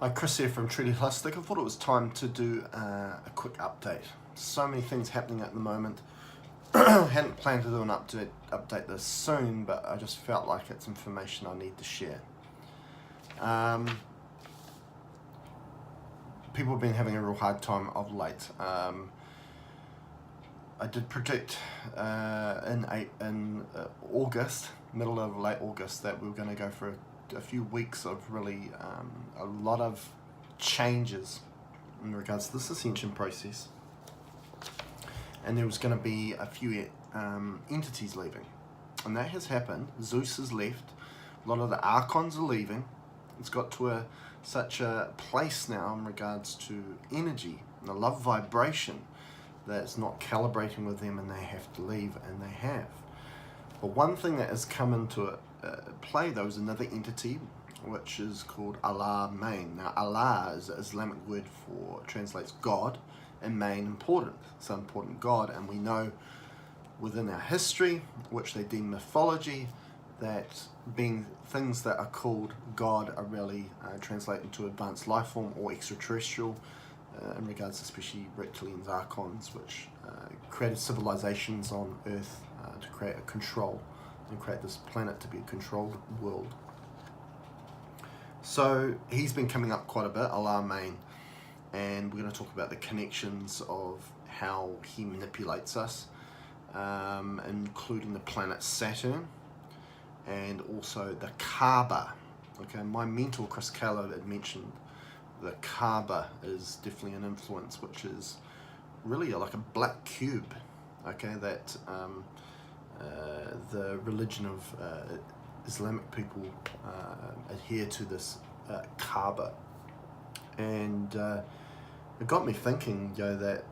Hi, Chris here from Treaty Holistic. I thought it was time to do a quick update. So many things happening at the moment. Hadn't planned to do an update this soon, but I just felt like it's information I need to share. People have been having a real hard time of late. I did predict in August, middle of late August, that we were going to go for a few weeks of really a lot of changes in regards to this ascension process, and there was going to be a few entities leaving, and that has happened. Zeus has left, a lot of the archons are leaving. It's got to such a place now in regards to energy and the love vibration that it's not calibrating with them, and they have to leave, and they have. But one thing that has come into play though is another entity which is called Allah Main. Now Allah is an Islamic word for, translates God, and Main important. It's an important God, and we know within our history, which they deem mythology, that being things that are called God are really translating to advanced life form or extraterrestrial, in regards especially reptilians, archons, which created civilizations on Earth to create a control and create this planet to be a controlled world. So he's been coming up quite a bit, Allah Main, and we're going to talk about the connections of how he manipulates us, including the planet Saturn and also the Kaaba. Okay, my mentor Chris Callow had mentioned the Kaaba is definitely an influence, which is really like a black cube, okay, that the religion of Islamic people adhere to this Kaaba. And it got me thinking, that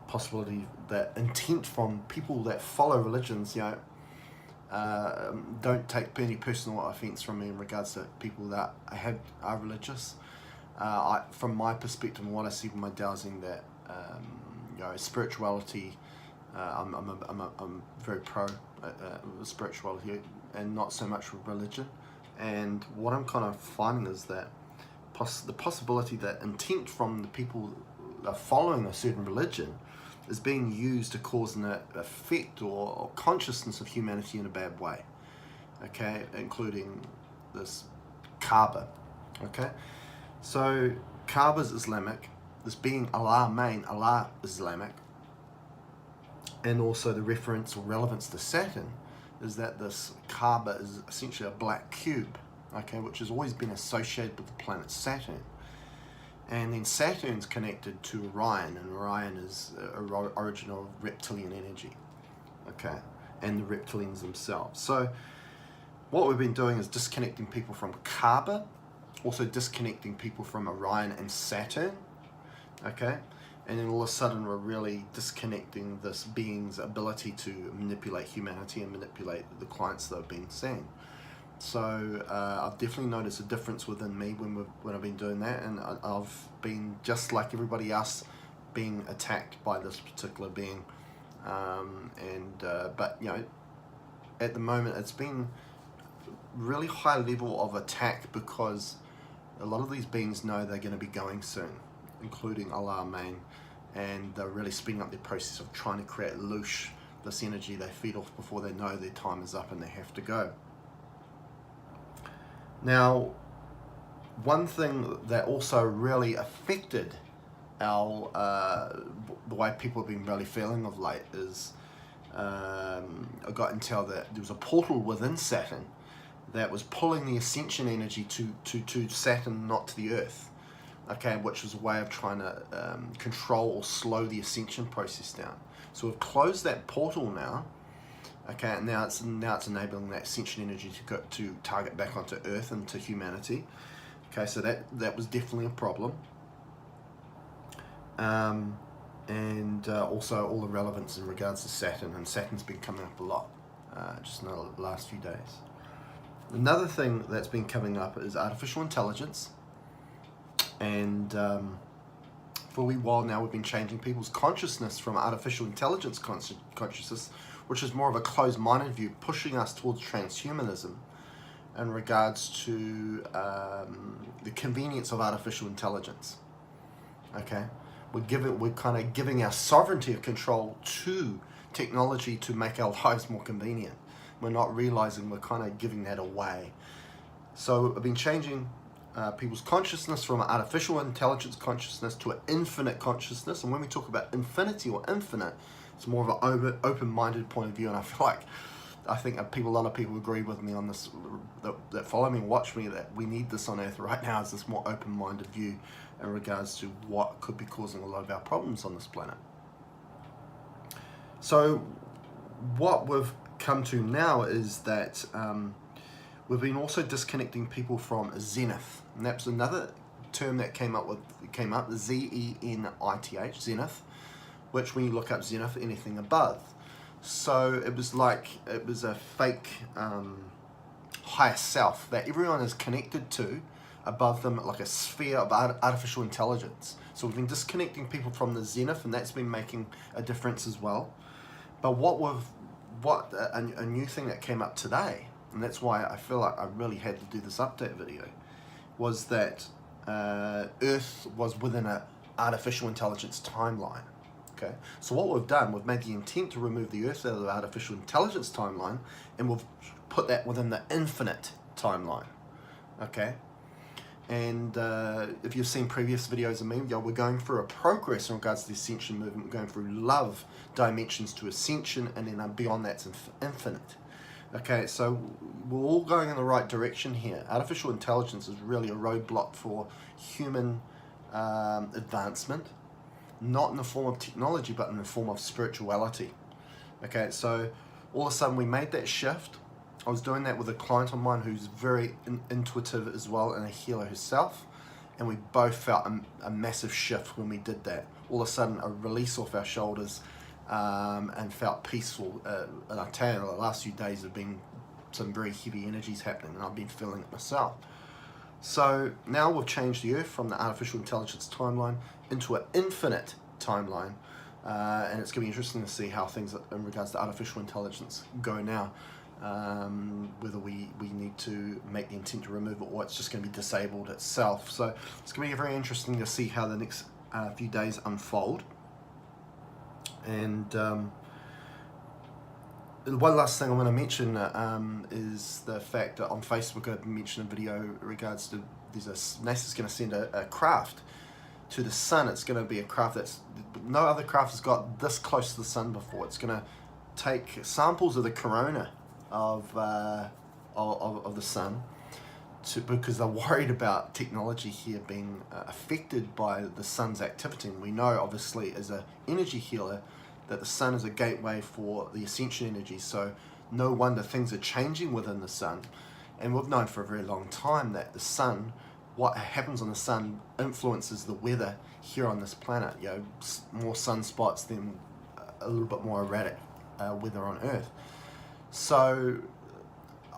possibility, that intent from people that follow religions, don't take any personal offense from me in regards to people that are religious. From my perspective and what I see from my dowsing, that spirituality, I'm very pro spirituality and not so much religion. And what I'm kind of finding is that the possibility that intent from the people that are following a certain religion is being used to cause an effect or consciousness of humanity in a bad way, okay, including this Kaaba, okay. So Kaaba's Islamic, this being Allah Main, Allah is Islamic, and also the reference or relevance to Saturn is that this Kaaba is essentially a black cube, okay, which has always been associated with the planet Saturn. And then Saturn's connected to Orion, and Orion is origin of reptilian energy, okay, and the reptilians themselves. So what we've been doing is disconnecting people from Kaaba, also disconnecting people from Orion and Saturn, okay, and then all of a sudden we're really disconnecting this being's ability to manipulate humanity and manipulate the clients that have been seen. So I've definitely noticed a difference within me when I've been doing that, and I've been, just like everybody else, being attacked by this particular being, but at the moment it's been really high level of attack, because a lot of these beings know they're going to be going soon, including Allah Main, and they're really speeding up the process of trying to create loose this energy they feed off before they know their time is up and they have to go. Now, one thing that also really affected the way people have been really feeling of late is I got intel that there was a portal within Saturn that was pulling the ascension energy to Saturn, not to the Earth, okay, which was a way of trying to control or slow the ascension process down. So we've closed that portal now, okay, and now it's enabling that ascension energy to target back onto Earth and to humanity, okay. So that was definitely a problem, and also all the relevance in regards to Saturn, and Saturn's been coming up a lot just in the last few days. Another thing that's been coming up is artificial intelligence, and for a wee while now we've been changing people's consciousness from artificial intelligence consciousness, which is more of a closed-minded view, pushing us towards transhumanism in regards to the convenience of artificial intelligence. Okay, we're kind of giving our sovereignty of control to technology to make our lives more convenient. We're not realizing we're kind of giving that away. So I've been changing people's consciousness from an artificial intelligence consciousness to an infinite consciousness. And when we talk about infinity or infinite, it's more of an open-minded point of view. And I think a lot of people agree with me on this, that follow me and watch me, that we need this on Earth right now, is this more open-minded view in regards to what could be causing a lot of our problems on this planet. So what we've come to now is that we've been also disconnecting people from zenith, and that's another term that came up, Z-E-N-I-T-H, zenith, which when you look up zenith, anything above. So it was a fake higher self that everyone is connected to above them, like a sphere of artificial intelligence. So we've been disconnecting people from the zenith, and that's been making a difference as well. But a new thing that came up today, and that's why I feel like I really had to do this update video, was that Earth was within an artificial intelligence timeline. Okay, so what we've done, we've made the intent to remove the Earth out of the artificial intelligence timeline, and we've put that within the infinite timeline. Okay, and if you've seen previous videos of me, we're going through a progress in regards to the ascension movement. We're going through love dimensions to ascension, and then beyond that's infinite. Okay, so we're all going in the right direction here. Artificial intelligence is really a roadblock for human advancement, not in the form of technology, but in the form of spirituality. Okay, so all of a sudden we made that shift. I was doing that with a client of mine who's very intuitive as well, and a healer herself, and we both felt a massive shift when we did that. All of a sudden a release off our shoulders, and felt peaceful. And I tell you, the last few days have been some very heavy energies happening, and I've been feeling it myself. So now we've changed the Earth from the artificial intelligence timeline into an infinite timeline, and it's going to be interesting to see how things in regards to artificial intelligence go now, whether we need to make the intent to remove it, or it's just going to be disabled itself. So it's going to be very interesting to see how the next few days unfold. And one last thing I want to mention is the fact that on Facebook I mentioned a video in regards to NASA's going to send a craft to the sun. It's going to be a craft that's no other craft has got this close to the sun before. It's going to take samples of the corona of the sun, because they're worried about technology here being affected by the sun's activity. And we know, obviously, as an energy healer, that the sun is a gateway for the ascension energy. So no wonder things are changing within the sun. And we've known for a very long time that the sun, what happens on the sun influences the weather here on this planet. You know, more sunspots, then a little bit more erratic weather on Earth. So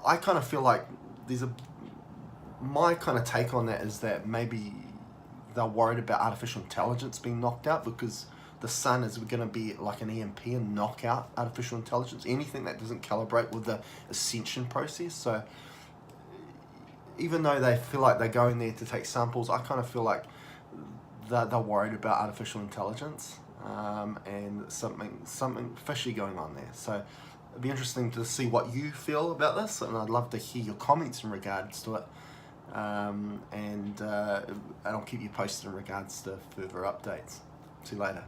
I kind of feel like my kind of take on that is that maybe they're worried about artificial intelligence being knocked out, because the sun is going to be like an EMP and knock out artificial intelligence, anything that doesn't calibrate with the ascension process. So even though they feel like they're going there to take samples, I kind of feel like they're worried about artificial intelligence, and something fishy going on there. So it'd be interesting to see what you feel about this, and I'd love to hear your comments in regards to it. And I'll keep you posted in regards to further updates. See you later.